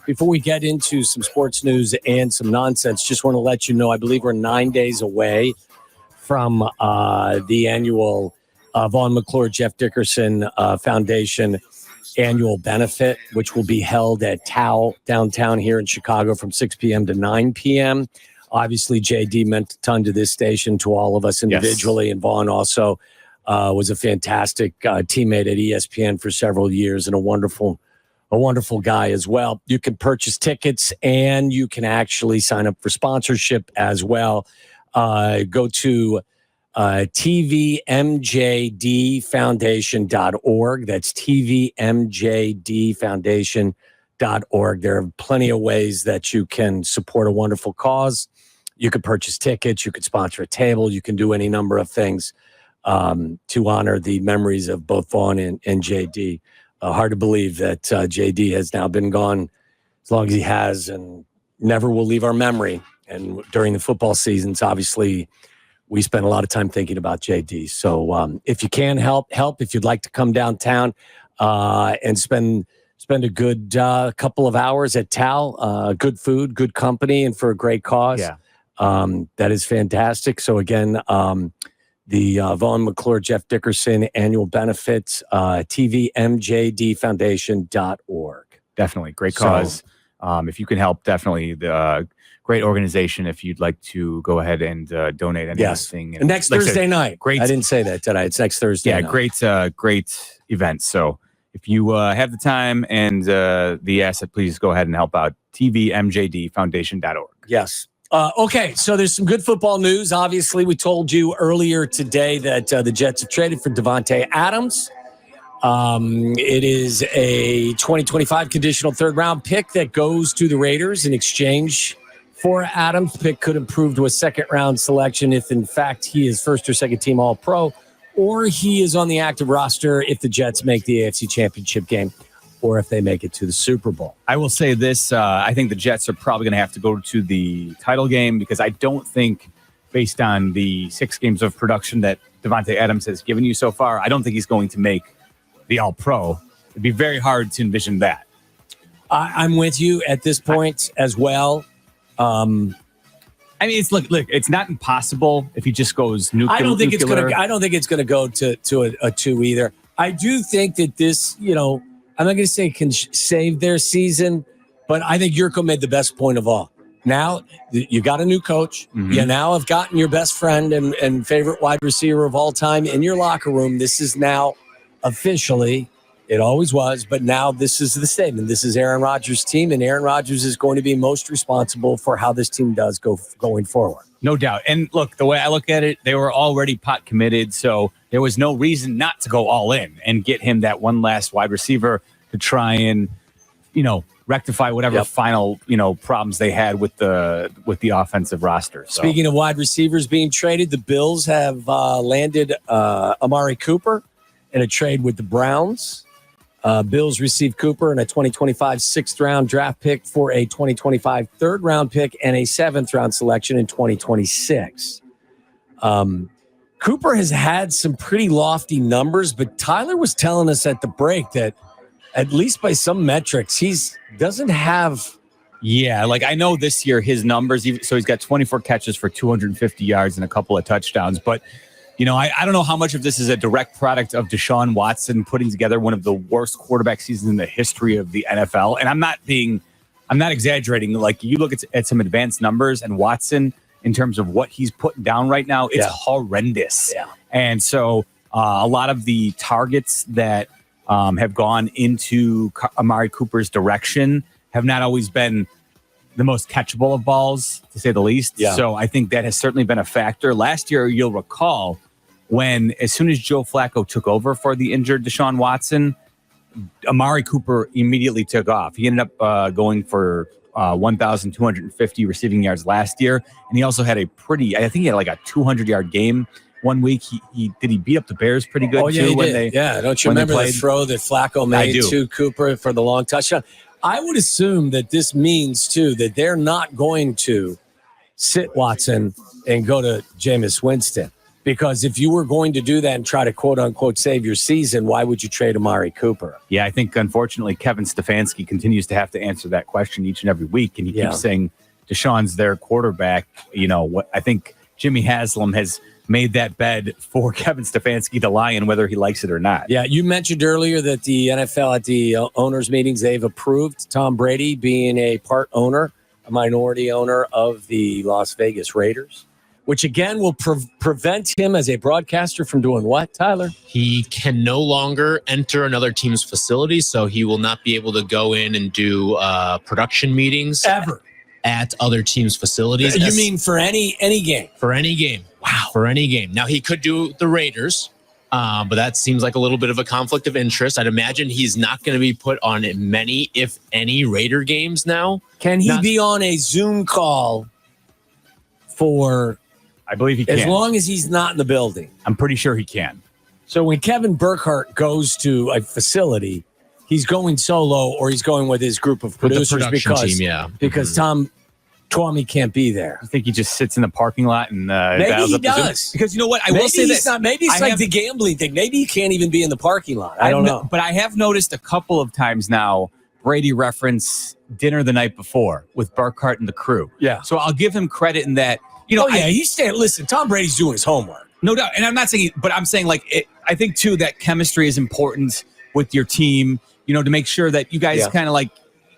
before we get into some sports news and some nonsense, just want to let you know, I believe we're 9 days away from the annual Vaughn McClure, Jeff Dickerson Foundation annual benefit, which will be held at Tao downtown here in Chicago from 6 p.m. to 9 p.m. Obviously, JD meant a ton to this station, to all of us individually, and Vaughn also was a fantastic teammate at ESPN for several years and a wonderful guy as well. You can purchase tickets and you can actually sign up for sponsorship as well. Go to tvmjdfoundation.org. That's tvmjdfoundation.org. There are plenty of ways that you can support a wonderful cause. You could purchase tickets. You could sponsor a table. You can do any number of things to honor the memories of both Vaughn and JD. Hard to believe that JD has now been gone as long as he has and never will leave our memory. And during the football seasons, obviously, we spent a lot of time thinking about JD. So if you can help. If you'd like to come downtown and spend a good couple of hours at Tao, good food, good company, and for a great cause. Yeah. That is fantastic. So again, the Vaughn McClure, Jeff Dickerson annual benefits, tvmjdfoundation.org. Definitely. Great cause. If you can help, definitely the great organization. If you'd like to go ahead and donate anything. Yes. And next Thursday night. Great. I didn't say that, did I? It's next Thursday night. Great event. So if you have the time and the asset, please go ahead and help out. tvmjdfoundation.org. Yes. Okay, so there's some good football news. Obviously, we told you earlier today that the Jets have traded for Davante Adams. It is a 2025 conditional third-round pick that goes to the Raiders in exchange for Adams. The pick could improve to a second-round selection if, in fact, he is first or second-team All-Pro, or he is on the active roster if the Jets make the AFC Championship game, or if they make it to the Super Bowl. I will say this. I think the Jets are probably going to have to go to the title game because I don't think, based on the 6 games of production that Davante Adams has given you so far, I don't think he's going to make the All-Pro. It'd be very hard to envision that. I'm with you at this point as well. I mean, it's look, it's not impossible if he just goes nuclear. I don't think it's going to go to a 2 either. I do think that this, I'm not going to say can save their season, but I think Yurko made the best point of all. Now you got a new coach. Mm-hmm. You now have gotten your best friend and favorite wide receiver of all time in your locker room. This is now officially, it always was, but now this is the statement. This is Aaron Rodgers' team, and Aaron Rodgers is going to be most responsible for how this team does going forward. No doubt. And look, the way I look at it, they were already pot committed, so there was no reason not to go all in and get him that one last wide receiver to try and, rectify whatever final, problems they had with the offensive roster. So. Speaking of wide receivers being traded, the Bills have landed Amari Cooper in a trade with the Browns. Bills received Cooper in a 2025 6th-round draft pick for a 2025 3rd-round pick and a 7th-round selection in 2026. Cooper has had some pretty lofty numbers, but Tyler was telling us at the break that at least by some metrics, doesn't have. Yeah, I know this year his numbers, so he's got 24 catches for 250 yards and a couple of touchdowns. But, I don't know how much of this is a direct product of Deshaun Watson putting together one of the worst quarterback seasons in the history of the NFL. And I'm not exaggerating. You look at some advanced numbers and Watson, in terms of what he's putting down right now, it's horrendous. Yeah. And so a lot of the targets that have gone into Amari Cooper's direction have not always been the most catchable of balls, to say the least. Yeah. So I think that has certainly been a factor. Last year, you'll recall, when as soon as Joe Flacco took over for the injured Deshaun Watson, Amari Cooper immediately took off. He ended up going for 1,250 receiving yards last year, and he also had I think he had a 200-yard game. 1 week, he beat up the Bears pretty good, too. Don't you remember the throw that Flacco made to Cooper for the long touchdown? I would assume that this means, too, that they're not going to sit Watson and go to Jameis Winston. Because if you were going to do that and try to quote unquote save your season, why would you trade Amari Cooper? Yeah, I think unfortunately Kevin Stefanski continues to have to answer that question each and every week, and he keeps saying Deshaun's their quarterback. You know what? I think Jimmy Haslam has made that bed for Kevin Stefanski to lie in, whether he likes it or not. Yeah, you mentioned earlier that the NFL at the owners' meetings, they've approved Tom Brady being a part owner, a minority owner of the Las Vegas Raiders, which again will prevent him as a broadcaster from doing what, Tyler? He can no longer enter another team's facility, so he will not be able to go in and do production meetings ever at other teams' facilities. You mean for any game? For any game. Wow. For any game. Now, he could do the Raiders, but that seems like a little bit of a conflict of interest. I'd imagine he's not going to be put on many, if any, Raider games now. Can he be on a Zoom call for... I believe he can. As long as he's not in the building. I'm pretty sure he can. So when Kevin Burkhardt goes to a facility, he's going solo or he's going with his group of producers because Tom Twomey can't be there. I think he just sits in the parking lot and maybe he does. Because you know what? I will say this. Maybe it's like the gambling thing. Maybe he can't even be in the parking lot. I don't know. But I have noticed a couple of times now Brady reference dinner the night before with Burkhardt and the crew. Yeah. So I'll give him credit in that. You know, he's saying, listen, Tom Brady's doing his homework. No doubt. And I'm not saying, but I'm saying I think too that chemistry is important with your team, you know, to make sure that you guys kind of like,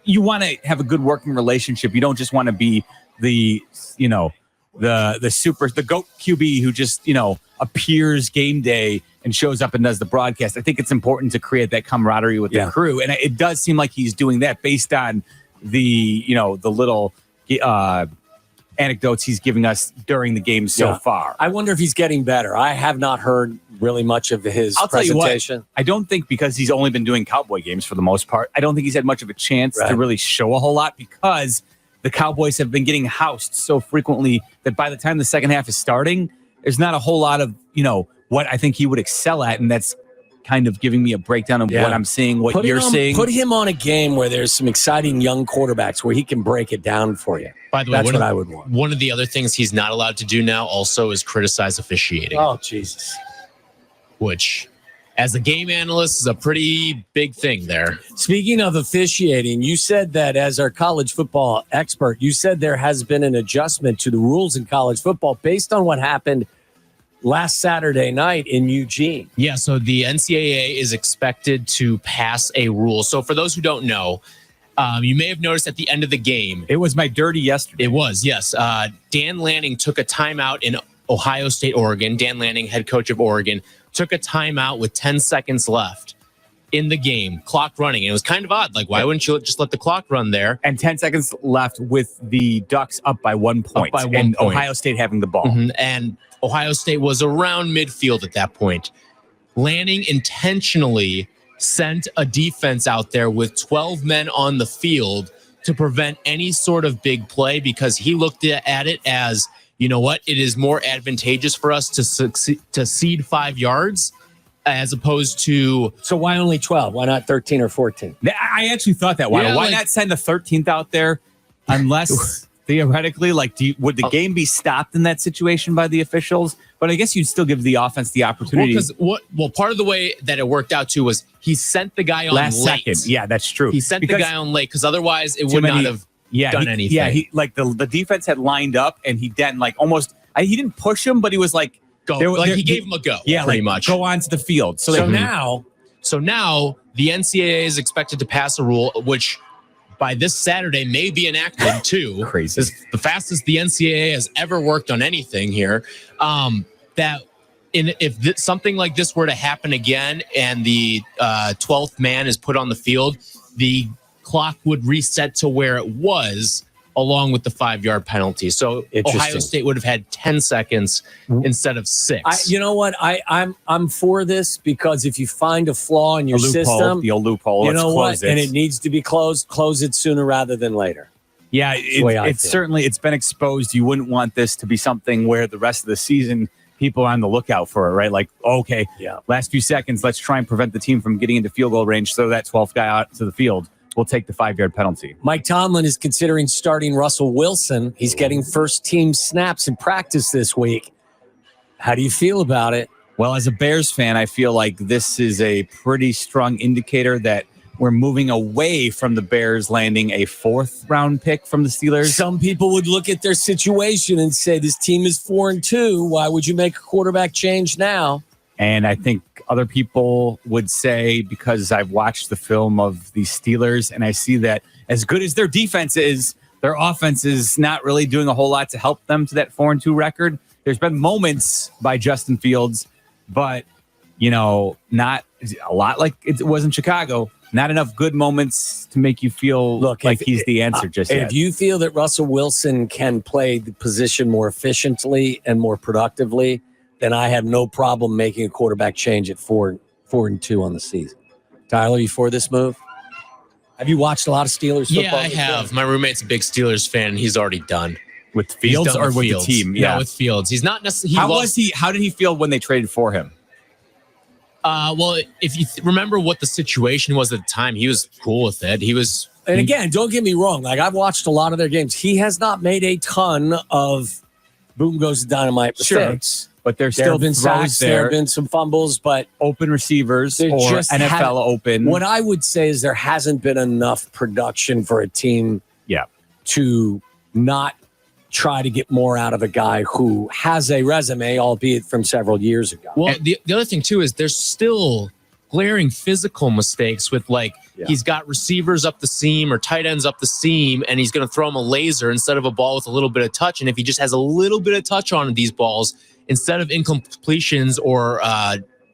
you want to have a good working relationship. You don't just want to be the, you know, the GOAT QB who just, you know, appears game day and shows up and does the broadcast. I think it's important to create that camaraderie with the crew. And it does seem like he's doing that based on the, you know, the little, anecdotes he's giving us during the game so far. I wonder if he's getting better. I have not heard really much of his presentation. Tell you what, I don't think because he's only been doing Cowboy games for the most part, I don't think he's had much of a chance to really show a whole lot because the Cowboys have been getting housed so frequently that by the time the second half is starting, there's not a whole lot of, you know, what I think he would excel at. And that's kind of giving me a breakdown of what I'm seeing, what you're seeing. Put him on a game where there's some exciting young quarterbacks where he can break it down for you. By the way, that's what I would want. One of the other things he's not allowed to do now also is criticize officiating. Oh, Jesus. Which, as a game analyst, is a pretty big thing there. Speaking of officiating, you said that as our college football expert, you said there has been an adjustment to the rules in college football based on what happened last Saturday night in Eugene. Yeah, so the NCAA is expected to pass a rule. So for those who don't know, you may have noticed at the end of the game. It was my dirty yesterday. It was, yes. Dan Lanning took a timeout in Ohio State, Oregon. Dan Lanning, head coach of Oregon, took a timeout with 10 seconds left in the game, clock running. And it was kind of odd. Like, why wouldn't you just let the clock run there? And 10 seconds left with the Ducks up by 1 point. And Ohio State having the ball. Mm-hmm. And Ohio State was around midfield at that point. Lanning intentionally sent a defense out there with 12 men on the field to prevent any sort of big play because he looked at it as, you know what, it is more advantageous for us to cede 5 yards as opposed to... So why only 12? Why not 13 or 14? I actually thought that. Why not send the 13th out there unless... Theoretically, would the game be stopped in that situation by the officials? But I guess you'd still give the offense the opportunity. Well, part of the way that it worked out too was he sent the guy on last late. Second. Yeah, that's true. He sent the guy on late because otherwise it would not have done anything. Yeah, the defense had lined up and he then he didn't push him, but he was like go. He gave him a go. Yeah, pretty much. Go onto the field. So now the NCAA is expected to pass a rule which by this Saturday may be enacted too. Crazy. It's the fastest the NCAA has ever worked on anything here. If something like this were to happen again and the 12th man is put on the field, the clock would reset to where it was along with the 5-yard penalty. So Ohio State would have had 10 seconds instead of 6. You know what? I'm for this because if you find a flaw in your system, the old loophole, you know what? And it needs to be closed. Close it sooner rather than later. Yeah, it's been exposed. You wouldn't want this to be something where the rest of the season people are on the lookout for it, right? Like, last few seconds, let's try and prevent the team from getting into field goal range. Throw that 12th guy out to the field. We'll take the 5-yard penalty. Mike Tomlin is considering starting Russell Wilson. He's getting first-team snaps in practice this week. How do you feel about it? Well, as a Bears fan, I feel like this is a pretty strong indicator that we're moving away from the Bears landing a 4th-round pick from the Steelers. Some people would look at their situation and say, this team is 4-2. Why would you make a quarterback change now? And I think other people would say, because I've watched the film of the Steelers and I see that as good as their defense is, their offense is not really doing a whole lot to help them to that 4-2 record. There's been moments by Justin Fields, but, not a lot like it was in Chicago. Not enough good moments to make you feel like he's the answer just yet. If you feel that Russell Wilson can play the position more efficiently and more productively, then I have no problem making a quarterback change at 4-2 on the season. Tyler, you for this move? Have you watched a lot of Steelers football? Yeah, I have. My roommate's a big Steelers fan, and he's already done. With Fields or with the team? Yeah, with Fields. He's not necessarily. How did he feel when they traded for him? Well, if you remember what the situation was at the time, he was cool with it. And again, don't get me wrong. Like, I've watched a lot of their games. He has not made a ton of boom goes the dynamite mistakes. But there's there still have been sacks. There have been some fumbles, but open receivers or NFL open. What I would say is there hasn't been enough production for a team to not try to get more out of a guy who has a resume, albeit from several years ago. Well, the other thing, too, is there's still glaring physical mistakes with, he's got receivers up the seam or tight ends up the seam, and he's going to throw them a laser instead of a ball with a little bit of touch. And if he just has a little bit of touch on these balls, instead of incompletions or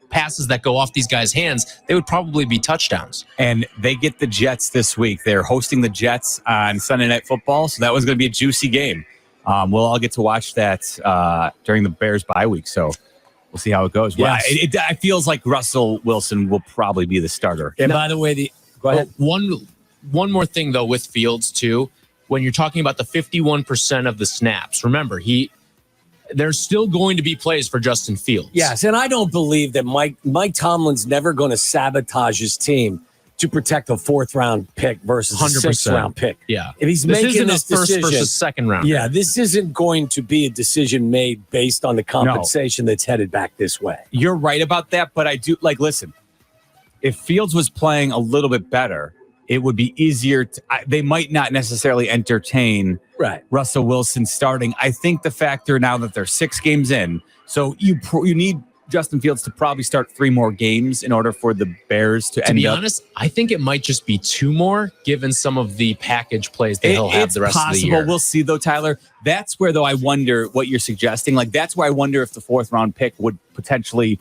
passes that go off these guys' hands, they would probably be touchdowns. And they get the Jets this week. They're hosting the Jets on Sunday Night Football, so that was going to be a juicy game. We'll all get to watch that during the Bears bye week, so we'll see how it goes. Well, it feels like Russell Wilson will probably be the starter. And by the way, go ahead. One more thing, though, with Fields, too. When you're talking about the 51% of the snaps, remember, there's still going to be plays for Justin Fields. Yes, and I don't believe that Mike Tomlin's never going to sabotage his team to protect a 4th-round pick versus 100%. A 6th-round pick. Yeah. If he's making this first decision, versus second round. Yeah, this isn't going to be a decision made based on the compensation that's headed back this way. You're right about that, but I do listen. If Fields was playing a little bit better, it would be easier. They might not necessarily entertain Russell Wilson starting. I think the factor now that they're 6 games in, so you need Justin Fields to probably start 3 more games in order for the Bears to end up. To be honest, I think it might just be 2 more, given some of the package plays that he'll have the rest of the year. We'll see, though, Tyler. That's where, though, I wonder what you're suggesting. That's where I wonder if the 4th-round pick would potentially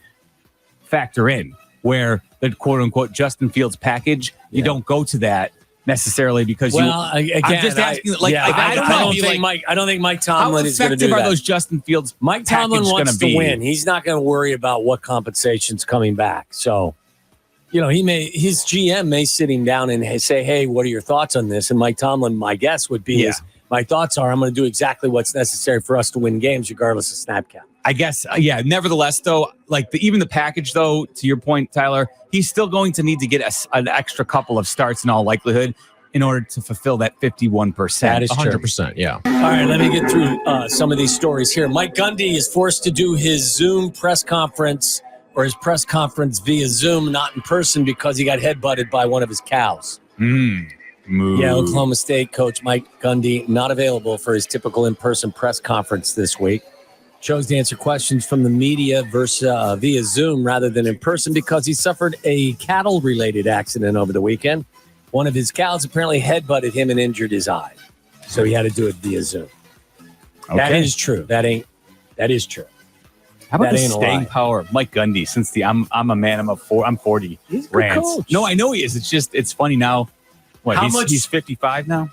factor in, where the quote-unquote Justin Fields package, you don't go to that necessarily because I'm just asking. I don't think Mike Tomlin is going to do that. How effective are those Justin Fields? Mike Tomlin wants to win. He's not going to worry about what compensation's coming back. So, his GM may sit him down and say, "Hey, what are your thoughts on this?" And Mike Tomlin, my guess would be, my thoughts are, I'm going to do exactly what's necessary for us to win games, regardless of snap count. I guess, Nevertheless, though, even the package, though, to your point, Tyler, he's still going to need to get an extra couple of starts in all likelihood in order to fulfill that 51%. That is 100%, yeah. All right, let me get through some of these stories here. Mike Gundy is forced to do his Zoom press conference or his press conference via Zoom, not in person, because he got headbutted by one of his cows. Yeah, Oklahoma State coach Mike Gundy not available for his typical in-person press conference this week. Chose to answer questions from the media via Zoom rather than in person because he suffered a cattle-related accident over the weekend. One of his cows apparently headbutted him and injured his eye. So he had to do it via Zoom. Okay. That is true. That is true. How about the staying power of Mike Gundy since I'm a man, I'm 40. He's a good coach. No, I know he is. It's funny now. He's 55 now?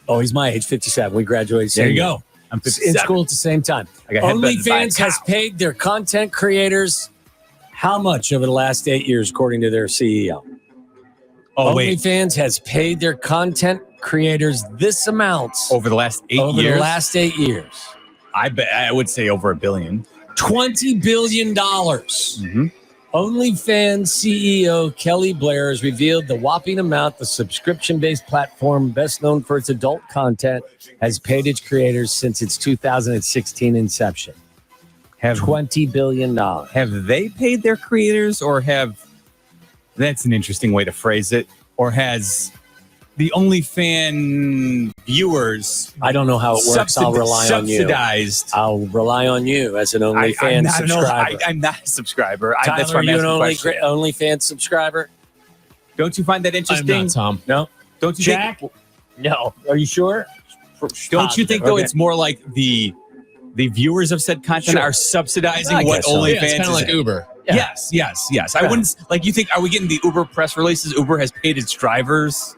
Oh, he's my age, 57. We graduated. There you go. I'm 57. In school at the same time. OnlyFans has paid their content creators how much over the last 8 years, according to their CEO? OnlyFans has paid their content creators this amount over the last 8 years. Over the last 8 years, I would say over $1 billion. $20 billion. Mm-hmm. OnlyFans CEO Kelly Blair has revealed the whopping amount the subscription-based platform, best known for its adult content, has paid its creators since its 2016 inception. $20 billion. Have they paid their creators, or that's an interesting way to phrase it, or has the OnlyFans viewers? I don't know how it works. I'll rely on you. Subsidized. I'll rely on you as an OnlyFans subscriber. I'm not a subscriber. Tyler, that's why I'm you an asking OnlyFans subscriber? Don't you find that interesting? I'm not, Tom. No. Don't you Jack? think? No. Are you sure? Don't you think, though, it's more like the viewers of said content are subsidizing what OnlyFans it's kind of like Uber. Yeah. Yes. I wouldn't, like, you think, are we getting the Uber press releases? Uber has paid its drivers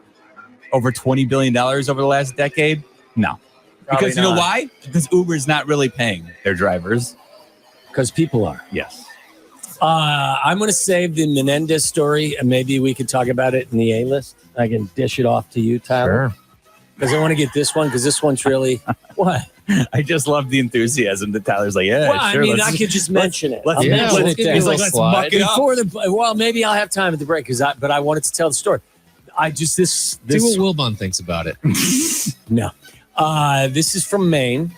over $20 billion over the last decade? No. Probably because you know not. why? Because Uber's not really paying their drivers. Because people are. Yes. I'm going to save the Menendez story, and maybe we could talk about it in the A-list. I can dish it off to you, Tyler. Because I want to get this one, because this one's really... What? I just love the enthusiasm that Tyler's like, yeah, well, sure. I mean, I could just mention it. Let's mention it give then. you a let's slide. muck it up. Well, maybe I'll have time at the break, but I wanted to tell the story. See what Wilbon thinks about it. No. This is from Maine.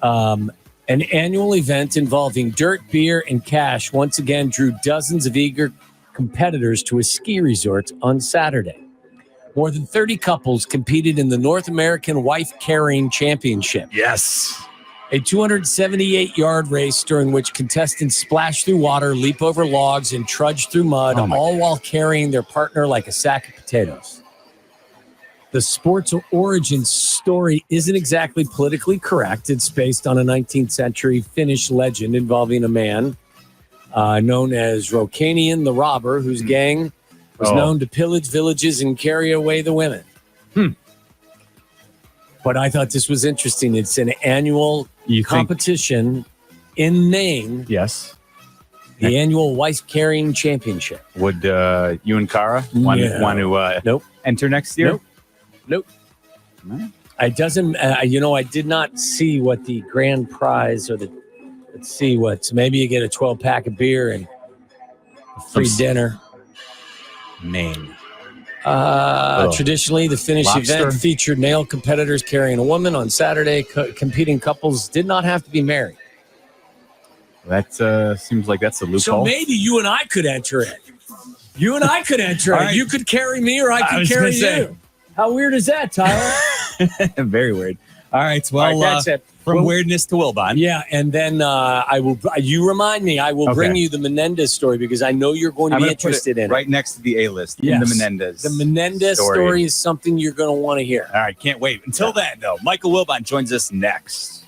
An annual event involving dirt, beer, and cash once again drew dozens of eager competitors to a ski resort on Saturday. More than 30 couples competed in the North American Wife Carrying Championship. Yes. A 278-yard race during which contestants splash through water, leap over logs, and trudge through mud, all while carrying their partner like a sack of potatoes. The sport's origin story isn't exactly politically correct. It's based on a 19th century Finnish legend involving a man known as Rokanian the Robber, whose gang was known to pillage villages and carry away the women. But I thought this was interesting. It's an annual competition in Maine. Yes. The annual Wife Carrying Championship. Would you and Kara want to Nope. enter next year? Nope. It doesn't. I did not see what the grand prize or let's see what. So maybe you get a 12-pack of beer and a free dinner. Maine. Traditionally, the Finnish event featured male competitors carrying a woman. On Saturday, competing couples did not have to be married. That seems like that's a loophole. So maybe you and I could enter it. You and I could enter it. Right. You could carry me, or I could carry you. How weird is that, Tyler? Very weird. All right. Well, that's it. From weirdness to Wilbon. Yeah, and then I will. You remind me. I will bring you the Menendez story because I know you're going to be interested in it. Right next to the A-list. In the Menendez. The Menendez story is something you're going to want to hear. All right. Can't wait. Until then, though, Michael Wilbon joins us next.